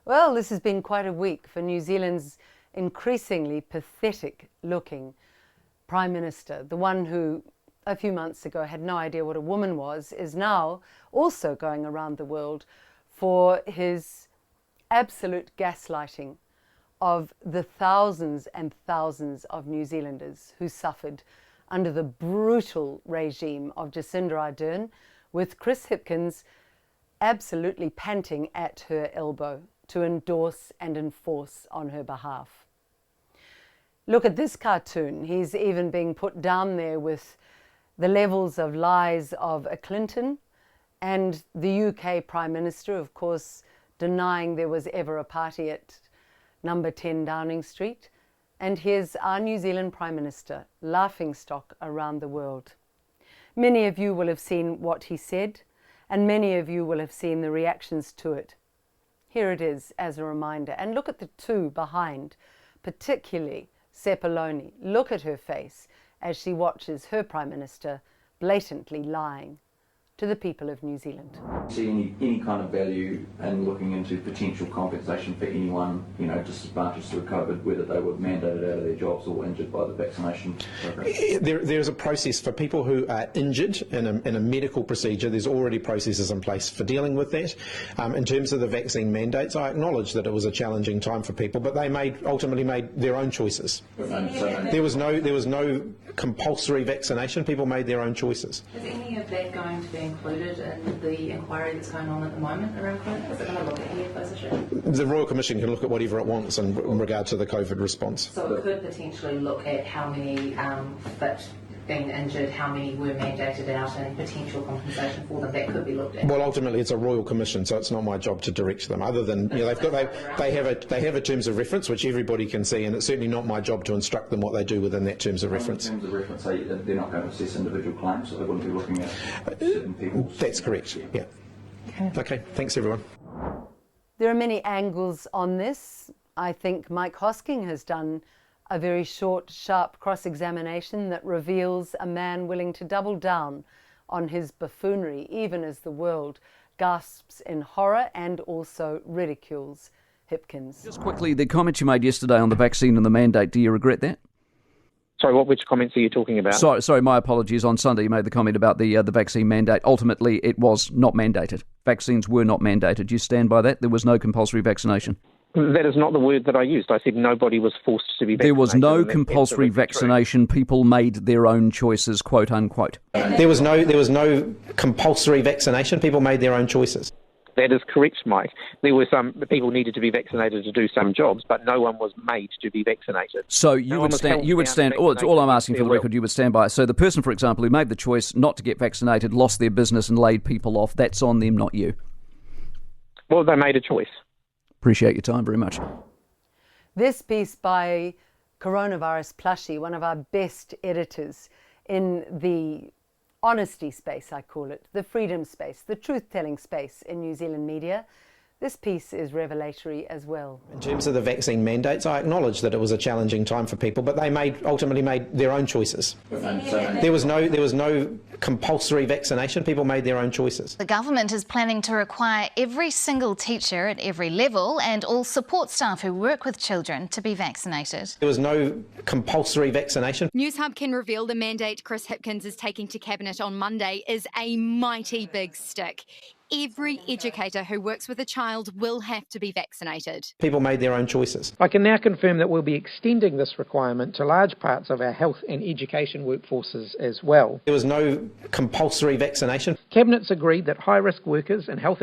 Well, this has been quite a week for New Zealand's increasingly pathetic-looking Prime Minister. The one who, a few months ago, had no idea what a woman was, is now also going around the world for his absolute gaslighting of the thousands and thousands of New Zealanders who suffered under the brutal regime of Jacinda Ardern, with Chris Hipkins absolutely panting at her elbow to endorse and enforce on her behalf. Look at this cartoon. He's even being put down there with the levels of lies of a Clinton and the UK Prime Minister, of course, denying there was ever a party at number 10 Downing Street. And here's our New Zealand Prime Minister, laughingstock around the world. Many of you will have seen what he said, and many of you will have seen the reactions to it. Here it is as a reminder. And look at the two behind, particularly Sepuloni. Look at her face as she watches her Prime Minister blatantly lying to the people of New Zealand. See any kind of value in looking into potential compensation for anyone, disadvantaged through COVID, whether they were mandated out of their jobs or injured by the vaccination program? There's a process for people who are injured in a medical procedure. There's already processes in place for dealing with that. In terms of the vaccine mandates, I acknowledge that it was a challenging time for people, but they ultimately made their own choices. There was no compulsory vaccination. People made their own choices. Is any of that going to be included in the inquiry that's going on at the moment around COVID? Is it going to look at any of those issues? The Royal Commission can look at whatever it wants in regard to the COVID response. So it could potentially look at how many fit been injured, how many were mandated out, and potential compensation for them. That could be looked at. Well, ultimately, it's a Royal Commission, so it's not my job to direct them. Other than they have a terms of reference which everybody can see, and it's certainly not my job to instruct them what they do within that terms of reference. In terms of reference, they're not going to assess individual claims, so they wouldn't be looking at certain people. That's correct. Yeah. Okay. Thanks, everyone. There are many angles on this. I think Mike Hosking has done a very short, sharp cross-examination that reveals a man willing to double down on his buffoonery, even as the world gasps in horror and also ridicules Hipkins. Just quickly, the comment you made yesterday on the vaccine and the mandate, do you regret that? Sorry, which comments are you talking about? Sorry, my apologies. On Sunday, you made the comment about the vaccine mandate. Ultimately, it was not mandated. Vaccines were not mandated. Do you stand by that? There was no compulsory vaccination. That is not the word that I used. I said nobody was forced to be vaccinated. There was no compulsory vaccination. People made their own choices, quote unquote. There was no compulsory vaccination. People made their own choices. That is correct, Mike. There were some people needed to be vaccinated to do some jobs, but no one was made to be vaccinated. So you would stand. All I'm asking for the record, you would stand by. So the person, for example, who made the choice not to get vaccinated, lost their business and laid people off. That's on them, not you. Well, they made a choice. Appreciate your time very much. This piece by Coronavirus Plushie, one of our best editors in the honesty space, I call it, the freedom space, the truth-telling space in New Zealand media. This piece is revelatory as well. In terms of the vaccine mandates, I acknowledge that it was a challenging time for people, but they ultimately made their own choices. There was no compulsory vaccination. People made their own choices. The government is planning to require every single teacher at every level and all support staff who work with children to be vaccinated. There was no compulsory vaccination. Newshub can reveal the mandate Chris Hipkins is taking to Cabinet on Monday is a mighty big stick. Every educator who works with a child will have to be vaccinated. People made their own choices. I can now confirm that we'll be extending this requirement to large parts of our health and education workforces as well. There was no compulsory vaccination. Cabinet's agreed that high-risk workers in the health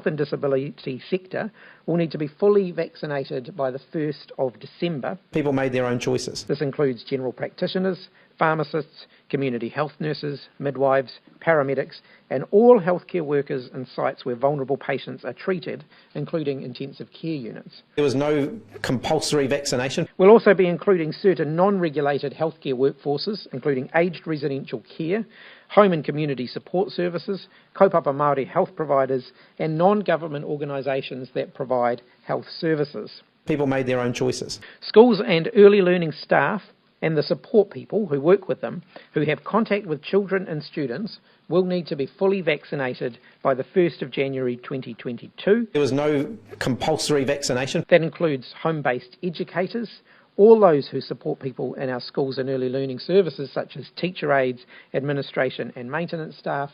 and disability sector will need to be fully vaccinated by the 1st of December. People made their own choices. This includes general practitioners, pharmacists, community health nurses, midwives, paramedics, and all healthcare workers in sites where vulnerable patients are treated, including intensive care units. There was no compulsory vaccination. We'll also be including certain non-regulated healthcare workforces, including aged residential care, home and community support services, kaupapa Māori health providers, and non-government organisations that provide health services. People made their own choices. Schools and early learning staff and the support people who work with them, who have contact with children and students, will need to be fully vaccinated by the 1st of January 2022. There was no compulsory vaccination. That includes home-based educators, all those who support people in our schools and early learning services such as teacher aides, administration and maintenance staff,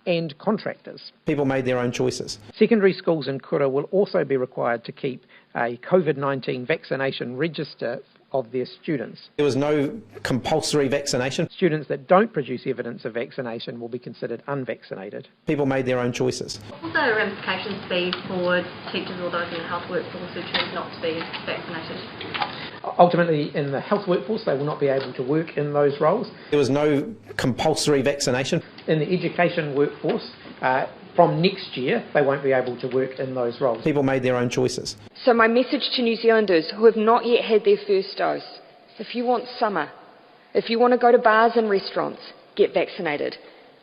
and contractors. People made their own choices. Secondary schools in Kura will also be required to keep a COVID-19 vaccination register of their students. There was no compulsory vaccination. Students that don't produce evidence of vaccination will be considered unvaccinated. People made their own choices. What will the ramifications be for teachers or those in the health workforce who choose not to be vaccinated? Ultimately, in the health workforce, they will not be able to work in those roles. There was no compulsory vaccination. In the education workforce, from next year, they won't be able to work in those roles. People made their own choices. So my message to New Zealanders who have not yet had their first dose: if you want summer, if you want to go to bars and restaurants, get vaccinated.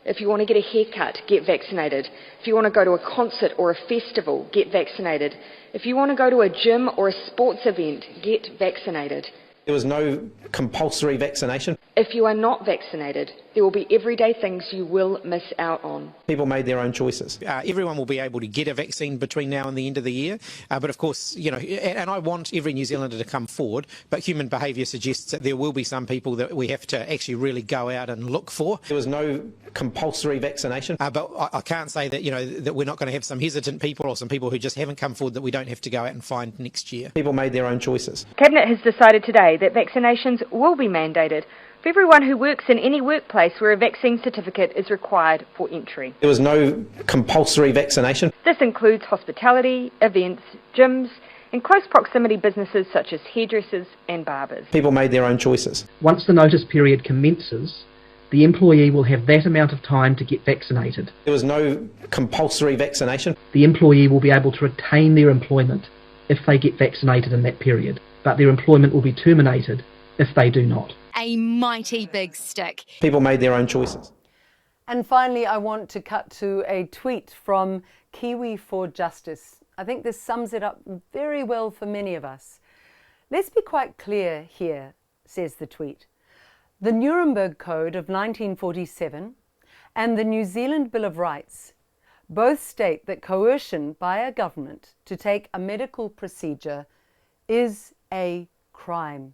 If you want to get a haircut, get vaccinated. If you want to go to a concert or a festival, get vaccinated. If you want to go to a gym or a sports event, get vaccinated. There was no compulsory vaccination. If you are not vaccinated, there will be everyday things you will miss out on. People made their own choices. Everyone will be able to get a vaccine between now and the end of the year. But of course, and I want every New Zealander to come forward, but human behaviour suggests that there will be some people that we have to actually really go out and look for. There was no compulsory vaccination. But I can't say that, that we're not going to have some hesitant people or some people who just haven't come forward that we don't have to go out and find next year. People made their own choices. Cabinet has decided today that vaccinations will be mandated for everyone who works in any workplace where a vaccine certificate is required for entry. There was no compulsory vaccination. This includes hospitality, events, gyms, and close proximity businesses such as hairdressers and barbers. People made their own choices. Once the notice period commences, the employee will have that amount of time to get vaccinated. There was no compulsory vaccination. The employee will be able to retain their employment if they get vaccinated in that period, but their employment will be terminated if they do not. A mighty big stick. People made their own choices. And finally, I want to cut to a tweet from Kiwi for Justice. I think this sums it up very well for many of us. Let's be quite clear here, says the tweet. The Nuremberg Code of 1947 and the New Zealand Bill of Rights both state that coercion by a government to take a medical procedure is a crime.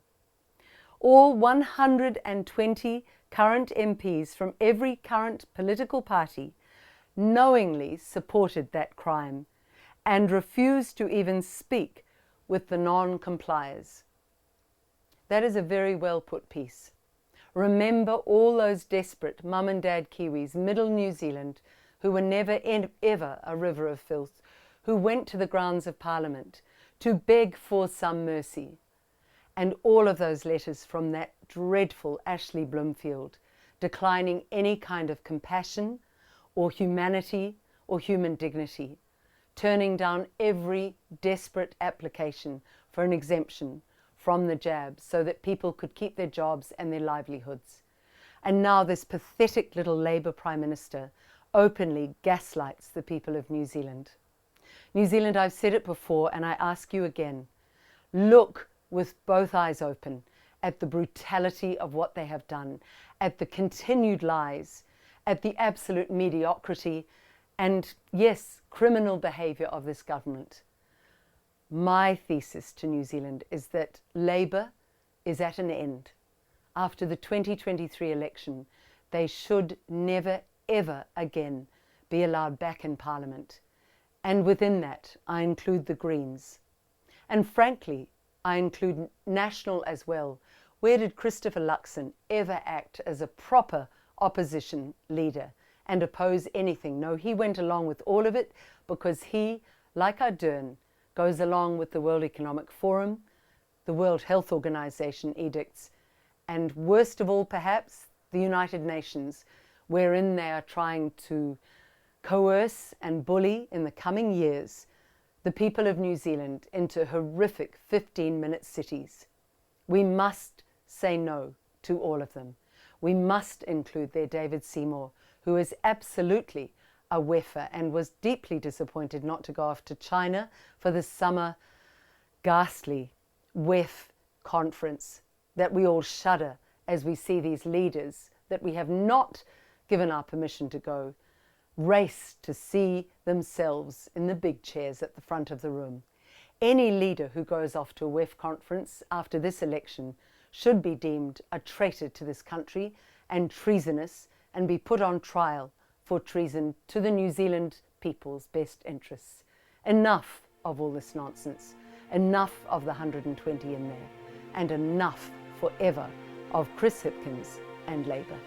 All 120 current MPs from every current political party knowingly supported that crime and refused to even speak with the non-compliers. That is a very well put piece. Remember all those desperate mum and dad Kiwis, middle New Zealand, who were never ever a river of filth, who went to the grounds of Parliament to beg for some mercy. And all of those letters from that dreadful Ashley Bloomfield, declining any kind of compassion or humanity or human dignity, turning down every desperate application for an exemption from the jab so that people could keep their jobs and their livelihoods. And now this pathetic little Labour Prime Minister openly gaslights the people of New Zealand. New Zealand, I've said it before and I ask you again, look with both eyes open at the brutality of what they have done, at the continued lies, at the absolute mediocrity and, yes, criminal behaviour of this government. My thesis to New Zealand is that Labour is at an end. After the 2023 election, they should never, ever again be allowed back in Parliament. And within that, I include the Greens. And frankly, I include National as well. Where did Christopher Luxon ever act as a proper opposition leader and oppose anything? No, he went along with all of it because he, like Ardern, goes along with the World Economic Forum, the World Health Organization edicts, and worst of all perhaps, the United Nations, wherein they are trying to coerce and bully in the coming years the people of New Zealand into horrific 15-minute cities. We must say no to all of them. We must include their David Seymour, who is absolutely a WEFer and was deeply disappointed not to go off to China for the summer ghastly WEF conference that we all shudder as we see these leaders that we have not given our permission to go race to see themselves in the big chairs at the front of the room. Any leader who goes off to a WEF conference after this election should be deemed a traitor to this country and treasonous, and be put on trial for treason to the New Zealand people's best interests. Enough of all this nonsense. Enough of the 120 in there. And enough forever of Chris Hipkins and Labour.